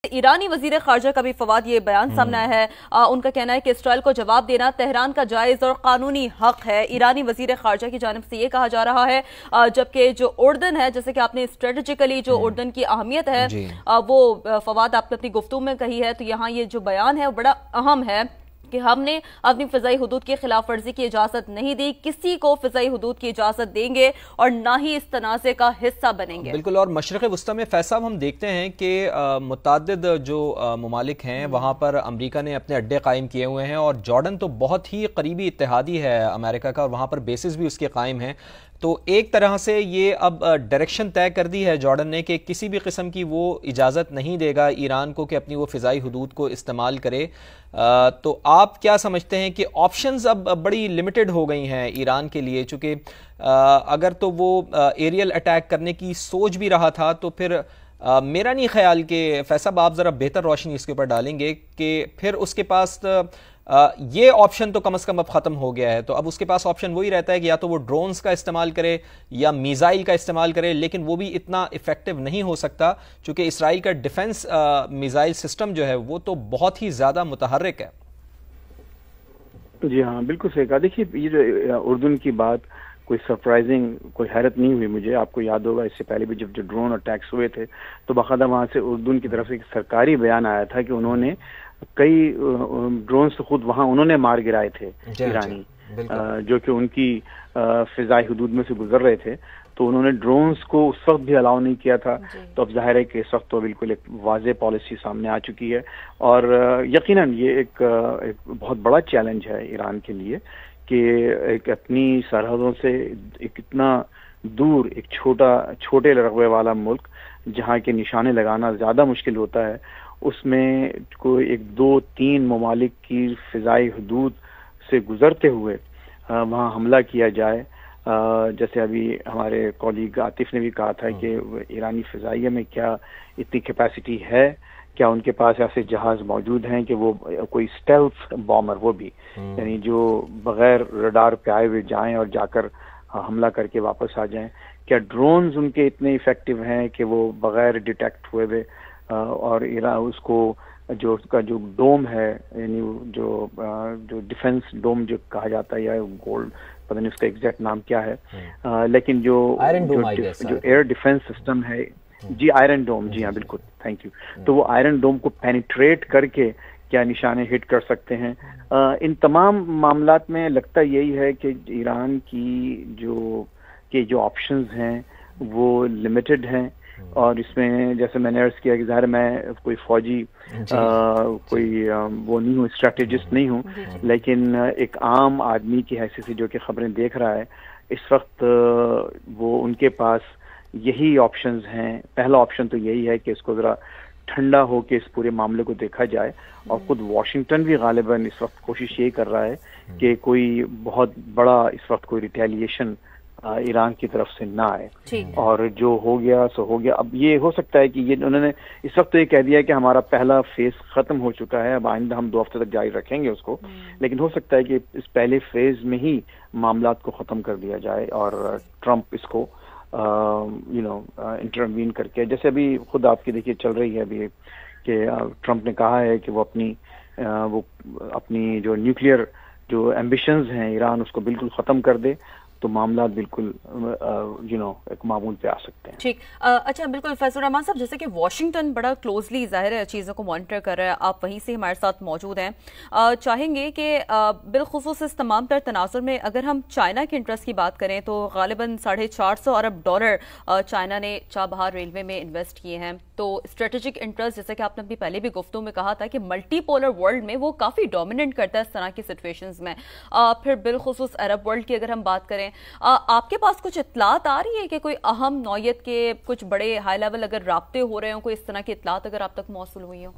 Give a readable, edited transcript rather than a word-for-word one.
ईरानी वजीर खारजा का भी फवाद ये बयान सामने आया है। उनका कहना है कि इसराइल को जवाब देना तेहरान का जायज़ और कानूनी हक है। ईरानी वजीर खारजा की जानिब से ये कहा जा रहा है, जबकि जो उर्दन है, जैसे कि आपने स्ट्रेटेजिकली जो उर्दन की अहमियत है वो फवाद आपने अपनी गुफ्तगू में कही है, तो यहाँ ये जो बयान है वो बड़ा अहम है कि हमने अपनी फ़िज़ाई हुदूद की खिलाफ वर्जी की इजाज़त नहीं दी, किसी को फ़िज़ाई हुदूद की इजाज़त देंगे और ना ही इस तनाज़े का हिस्सा बनेंगे। बिल्कुल। और मशरक़ वस्ता में फैसल हम देखते हैं कि मुतअद्दिद जो ममालिक हैं वहाँ पर अमरीका ने अपने अड्डे कायम किए हुए हैं, और जॉर्डन तो बहुत ही करीबी इत्तेहादी है अमेरिका का, और वहाँ पर बेसिस भी उसके कायम हैं। तो एक तरह से ये अब डायरेक्शन तय कर दी है जॉर्डन ने कि किसी भी किस्म की वो इजाज़त नहीं देगा ईरान को कि अपनी वो फ़िज़ाई हुदूद को इस्तेमाल करे। तो आप क्या समझते हैं कि ऑप्शंस अब बड़ी लिमिटेड हो गई हैं ईरान के लिए, चूँकि अगर तो वो एरियल अटैक करने की सोच भी रहा था, तो फिर मेरा नहीं ख्याल कि फैसल आप ज़रा बेहतर रोशनी इसके ऊपर डालेंगे कि फिर उसके पास ये ऑप्शन तो कम से कम अब ख़त्म हो गया है। तो अब उसके पास ऑप्शन वही रहता है कि या तो वो ड्रोन्स का इस्तेमाल करे या मिसाइल का इस्तेमाल करे, लेकिन वो भी इतना इफेक्टिव नहीं हो सकता क्योंकि इसराइल का डिफेंस मिसाइल सिस्टम जो है वो तो बहुत ही ज़्यादा मुतहर्रिक है। जी हाँ, बिल्कुल सही कहा। देखिए, ये जो उर्दन की बात कोई सरप्राइजिंग, कोई हैरत नहीं हुई मुझे। आपको याद होगा इससे पहले भी जब जो ड्रोन अटैक्स हुए थे तो बाकायदा वहाँ से उर्दन की तरफ से एक सरकारी बयान आया था कि उन्होंने कई ड्रोन्स तो खुद वहाँ उन्होंने मार गिराए थे ईरानी, जो कि उनकी फिजाई हुदूद में से गुजर रहे थे। तो उन्होंने ड्रोन्स को उस वक्त भी अलाउ नहीं किया था। तो अब जाहिर है कि इस वक्त तो बिल्कुल एक वाज़ेह पॉलिसी सामने आ चुकी है, और यकीनन ये एक बहुत बड़ा चैलेंज है ईरान के लिए कि एक अपनी सरहदों से एक इतना दूर एक छोटे रकबे वाला मुल्क जहाँ के निशाने लगाना ज़्यादा मुश्किल होता है, उसमें कोई एक दो तीन ममालिक की फ़िज़ाई हुदूद से गुज़रते हुए वहाँ हमला किया जाए। जैसे अभी हमारे कॉलीग आतिफ ने भी कहा था कि ईरानी फ़िज़ाइया में क्या इतनी कैपेसिटी है, क्या उनके पास ऐसे जहाज़ मौजूद हैं कि वो कोई स्टेल्थ बॉमर, वो भी यानी जो बग़ैर रडार पे आए हुए जाएं और जाकर हमला करके वापस आ जाएं। क्या ड्रोन्स उनके इतने इफ़ेक्टिव हैं कि वो बग़ैर डिटेक्ट हुए हुए और उसको जो उसका जो डोम है, यानी जो डिफेंस डोम जो कहा जाता है, या गोल्ड, पता नहीं उसका एग्जैक्ट नाम क्या है, लेकिन जो एयर डिफेंस सिस्टम है, जी आयरन डोम, जी हाँ बिल्कुल, थैंक यू। तो वो आयरन डोम को पेनिट्रेट करके क्या निशाने हिट कर सकते हैं। इन तमाम मामलात में लगता यही है कि ईरान की जो ऑप्शंस हैं वो लिमिटेड हैं, और इसमें जैसे मैंने अर्ज किया कि ज़ाहिर मैं कोई फौजी कोई वो नहीं हूँ, स्ट्रैटेजिस्ट नहीं हूँ, लेकिन एक आम आदमी की हैसियत से जो कि खबरें देख रहा है इस वक्त, वो उनके पास यही ऑप्शंस हैं। पहला ऑप्शन तो यही है कि इसको ज़रा ठंडा हो के इस पूरे मामले को देखा जाए, और खुद वाशिंगटन भी गालिबन इस वक्त कोशिश यही कर रहा है कि कोई बहुत बड़ा इस वक्त कोई रिटेलिएशन ईरान की तरफ से ना आए, और जो हो गया सो हो गया। अब ये हो सकता है कि ये उन्होंने इस वक्त तो ये कह दिया है कि हमारा पहला फेज खत्म हो चुका है, अब आइंदा हम 2 हफ्ते तक जारी रखेंगे उसको, लेकिन हो सकता है कि इस पहले फेज में ही मामलात को ख़त्म कर दिया जाए और ट्रंप इसको इंटरवीन करके, जैसे अभी खुद आपकी देखिए चल रही है अभी कि ट्रंप ने कहा है कि वो अपनी जो न्यूक्लियर जो एम्बिशंस हैं ईरान, उसको बिल्कुल ख़त्म कर दे, तो मामला बिल्कुल एक मामूल पे आ सकते हैं। ठीक, अच्छा, बिल्कुल फैसल रहमान साहब, जैसे कि वाशिंगटन बड़ा क्लोजली ज़ाहिर है चीज़ों को मॉनिटर कर रहा है, आप वहीं से हमारे साथ मौजूद हैं, चाहेंगे कि बिलखुसूस इस तमाम तर तनाजुर में अगर हम चाइना के इंटरेस्ट की बात करें तो गालिबन $450 अरब चाइना ने चाबहार रेलवे में इन्वेस्ट किए हैं। तो स्ट्रेटेजिक इंटरेस्ट, जैसे कि आपने अभी पहले भी गुफ्तगू में कहा था कि मल्टीपोलर वर्ल्ड में वो काफ़ी डोमिनेट करता है इस तरह की सिचुएशंस में। फिर बिलखुसूस अरब वर्ल्ड की अगर हम बात करें, आपके पास कुछ इत्तलात आ रही है कि कोई अहम नौयत के कुछ बड़े हाई लेवल अगर राब्ते हो रहे हो, कोई इस तरह की इत्तलात अगर आप तक मौसूल हुई हो?